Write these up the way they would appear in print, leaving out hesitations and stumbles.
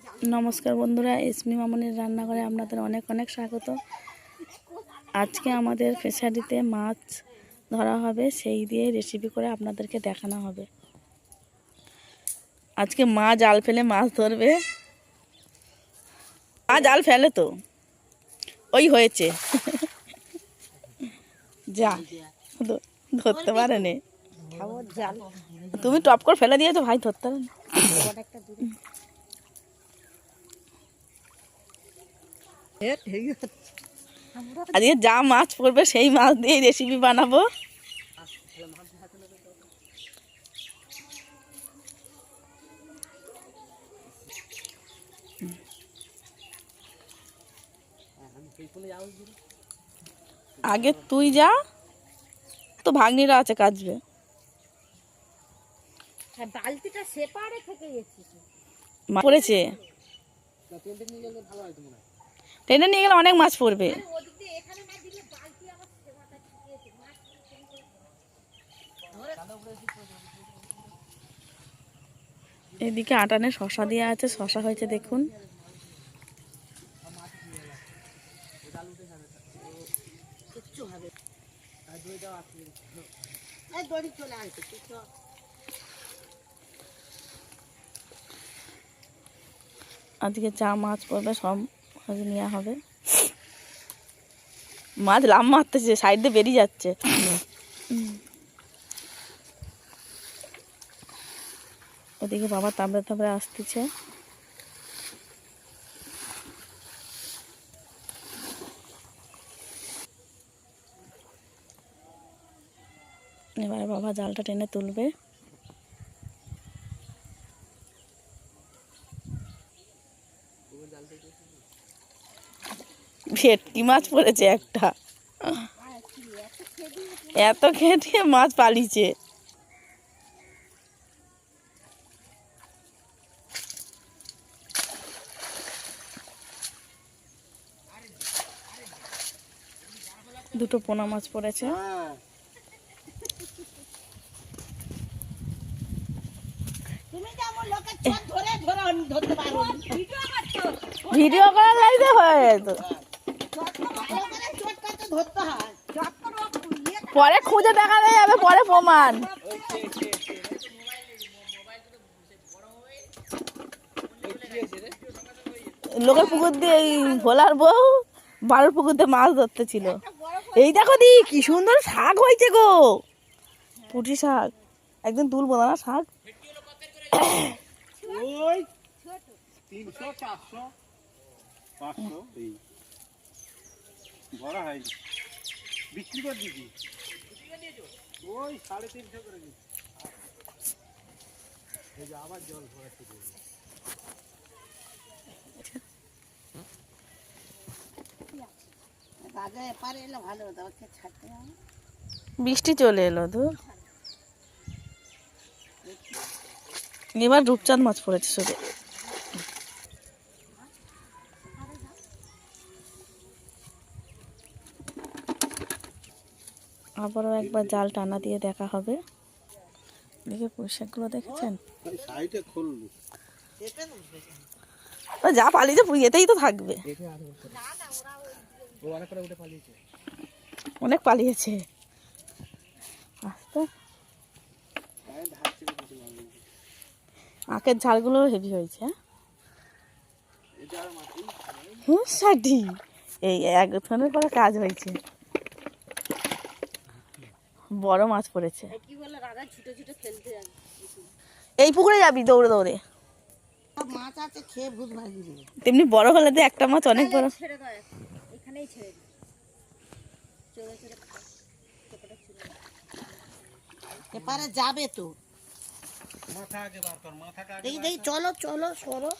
নমস্কার বন্ধুরা, এসমি মামনির রান্নাঘরে আপনাদের অনেক অনেক স্বাগত। আজকে আমাদের ফিশারিতে মাছ ধরা হবে, সেই দিয়ে রেসিপি করে আপনাদেরকে দেখানো হবে। আজকে মা জাল ফেলে মাছ ধরবে। মা জাল ফেলে তো ওই হয়েছে যা ধরতে পারেনি। তুমি টপ করে ফেলে দিয়েছো ভাই, ধরতে পারে না। আজকে যা মাছ পড়বে সেই মাছ দিয়ে রেসিপি বানাবো। আগে তুই যা, তো ভাগ্নিরা আছে কাজবে। বালতিটা সেপারে থেকে গেছে পড়েছে, টেনে নিয়ে গেলে অনেক মাছ পড়বে। এদিকে আটানে শশা দেওয়া আছে, শশা হয়েছে দেখুন। আজকে যা মাছ পড়বে সব নেওয়া হবে। মাছ লাম মারতেছে, সাইড দিয়ে বেরিয়ে যাচ্ছে। ওদিকে বাবা তাবড়ে তাবড়ে আসতেছে। এবারে বাবা জালটা টেনে তুলবে। ভেটকি মাছ পড়েছে একটা, এত খেটে মাছ পালিয়েছে। দুটো পোনা মাছ পড়েছে। ভিডিও করার লাইতে হয়ে যেত, পরে খুঁজে দেখানো যাবে, পরে প্রমাণ। লোকের পুকুর দিয়ে এই ভোলার বউ বাড়ির পুকুর দিয়ে মাছ ধরতে ছিল। এই দেখো দি কি সুন্দর শাক হয়েছে গো, পুঁটি শাক। একদিন তুলবো না শাক। বিক্রি করে দিবি ওই 350 করে দিবি। এই যে আবার জল ভরা শুরু হলো। বাজারে পারে এলে ভালো হতো, ওকে ছাড়তে হবে। বৃষ্টি চলে এলো তো, এবার রূপচাঁদ মাছ পড়েছে শুধু। আবারও একবার জাল টানা দিয়ে দেখা হবে। দেখে পোশাকগুলো দেখেছেন, যা পালিয়েছে এতেই তো থাকবে। অনেক পালিয়েছে। আখের ঝাড়গুলো হেভি হয়েছে। এই এক ধরনের করে কাজ হয়েছে। বড় মাছ পড়েছে। এই পুকুরে যাবি দৌড়ে দৌড়ে, মাছ আছে খেয়ে ভূত ভাগি দিবে। তেমনি বড় হলে তো একটা মাছ অনেক বড়। এখানেই ছেড়ে দিই, এপারে যাবে তো। মাথা আগে বার কর, মাথাটা আগে দেখি দেখি, চলো চলো সরো।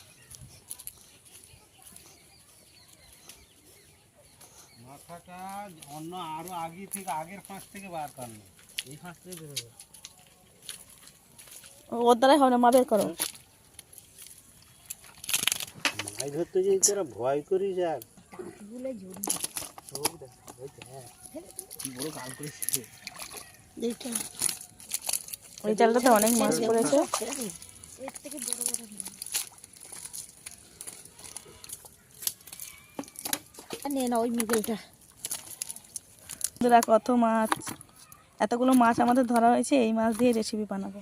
মাথাটা অন্য আরো আগে থেকে, আগের ফাঁস থেকে বার করলো, এই ফাঁস থেকে বেরোবে। ওর দ্বারাই হবে না, মা বের করো। মাছ ধরতে যে তোরা ভয় করিস আর বড় কাল করেছে। ওই জালটাতে অনেক মাছ পড়েছে। নে না ওই মৃগেলটা। বন্ধুরা কত মাছ, এতগুলো মাছ আমাদের ধরা হয়েছে, এই মাছ দিয়ে রেসিপি বানাবো।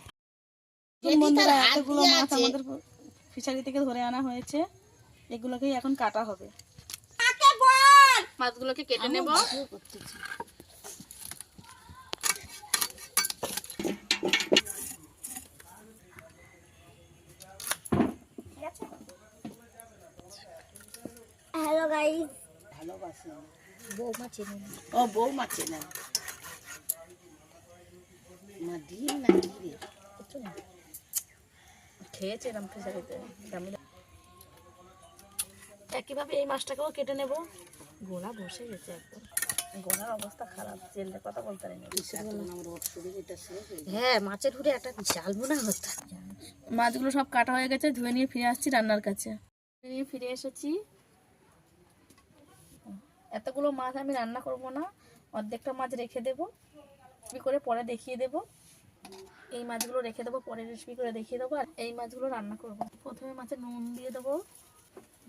বন্ধুরা এতগুলো মাছ আমাদের ফিশারি থেকে ধরে আনা হয়েছে, এগুলোকেই এখন কাটা হবে। মাছগুলোকে কেটে নেব। হ্যালো গাইস, ভালোবাসি বৌমা চেনে না। ও বৌমা চেনে না। মা ডিম না কি রে? খেয়েছিলাম ফিশারিতে। একইভাবে এই মাছটাকেও কেটে নেব। গোড়া বসে গেছে একদম, গোড়ার অবস্থা খারাপ, জেলের কথা বলতে পারি না। হ্যাঁ, মাছের হুড়ে একটা জাল বোনা হতো। মাছগুলো সব কাটা হয়ে গেছে, ধুয়ে নিয়ে ফিরে আসছি রান্নার কাছে। ধুয়ে নিয়ে ফিরে এসেছি। এতগুলো মাছ আমি রান্না করব না, অর্ধেকটা মাছ রেখে দেবো, রেসিপি করে পরে দেখিয়ে দেবো। এই মাছগুলো রেখে দেবো, পরে রেসিপি করে দেখিয়ে দেবো। আর এই মাছগুলো রান্না করব। প্রথমে মাছে নুন দিয়ে দেবো,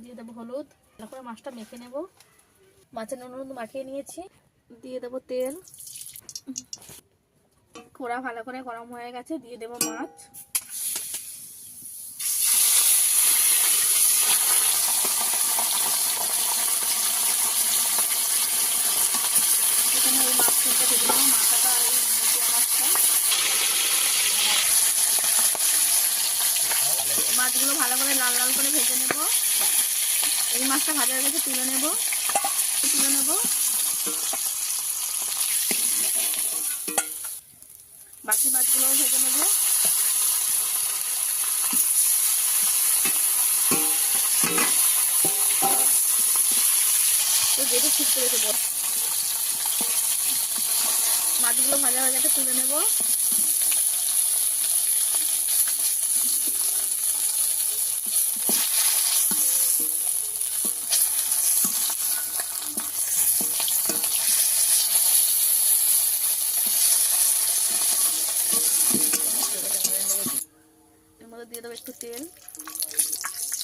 দিয়ে দেবো হলুদ, তারপরে মাছটা মেখে নেব। মাছের নুন হলুদ মাখিয়ে নিয়েছি, দিয়ে দেবো তেল। কড়া ভালো করে গরম হয়ে গেছে, দিয়ে দেবো মাছ। এখানে এই মাছটা দিয়ে দেবো, মাথাটা আর এই মুটিয়া মাছটা। মাছগুলো ভালো করে লাল লাল করে ভেজে নেব। এই মাছটা ভাজা হয়ে গেছে, তুলে নেব। বাকি মাছগুলোও ভেজে নেব। তো যেটা ঠিক করেছে বল। মাছগুলো ভাজা হয়ে গেছে, তুলে নেব। এর মধ্যে দিয়ে দেবো একটু তেল,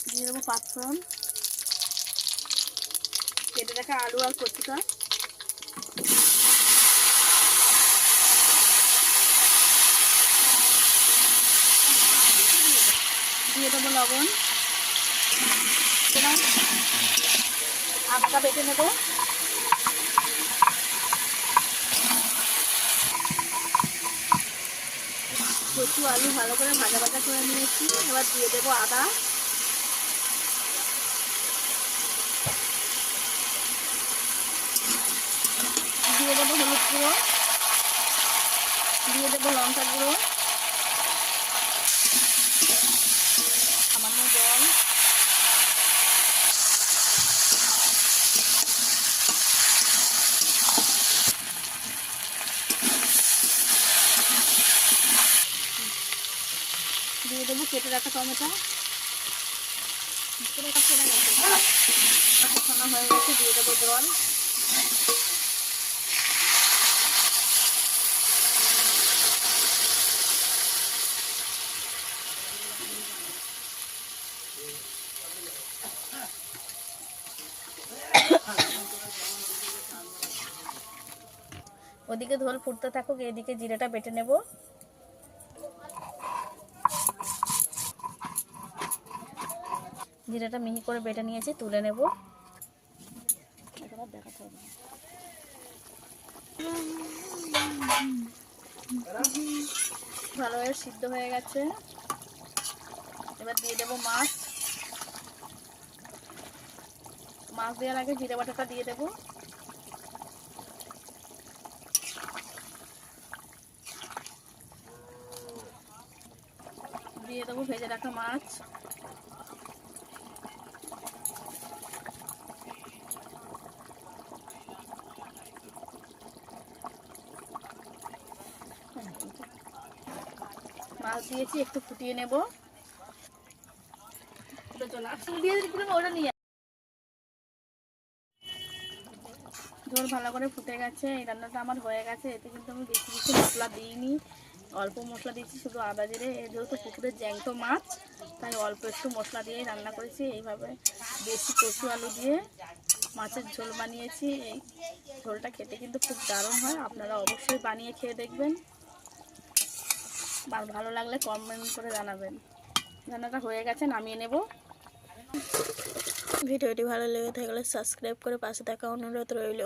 দিয়ে দেবো পাঁচফোড়ন, কেটে রাখা আলু আর কচুটা, দিয়ে দেবো লবণ, আদা বেটে নেব। কচু আলু ভালো করে ভাজা ভাজা করে নিয়েছি, এবার দিয়ে দেবো আদা, দিয়ে দেবো হলুদ গুঁড়ো, দিয়ে দেবো লঙ্কা গুঁড়ো, সামান্য জল, দিয়ে দেবো কেটে রাখা টমেটো, কষানো হয়ে গেছে, দিয়ে দেবো জল, ওদিকে ঝোল ফুটতে থাকুক, এদিকে জিরাটা বেটে নেব। জিরাটা মিহি করে বেটে নিয়েছি, তুলে নেব। ভালোভাবে সিদ্ধ হয়ে গেছে, এবার দিয়ে দেবো মাছ। মাছ দেওয়ার আগে জিরে বাটাটা দিয়ে দেবো। দিয়ে দেবো ভেজে রাখা মাছ, মাছ দিয়েছি, একটু ফুটিয়ে নেব। ওটা নিয়ে ঝোল ভালো করে ফুটে গেছে, এই রান্নাটা আমার হয়ে গেছে। এতে কিন্তু আমি বেশি কিছু মশলা দিইনি, অল্প মশলা দিয়েছি, শুধু আদা জিরে। যেহেতু পুকুরের জ্যাংটো মাছ, তাই অল্প একটু মশলা দিয়েই রান্না করেছি। এইভাবে বেশি কচু আলু দিয়ে মাছের ঝোল বানিয়েছি। এই ঝোলটা খেতে কিন্তু খুব দারুণ হয়, আপনারা অবশ্যই বানিয়ে খেয়ে দেখবেন। আর ভালো লাগলে কমেন্ট করে জানাবেন। রান্নাটা হয়ে গেছে, নামিয়ে নেব। ভিডিওটি ভালো লেগে থাকলে সাবস্ক্রাইব করে পাশে থাকা অনুরোধ রইল।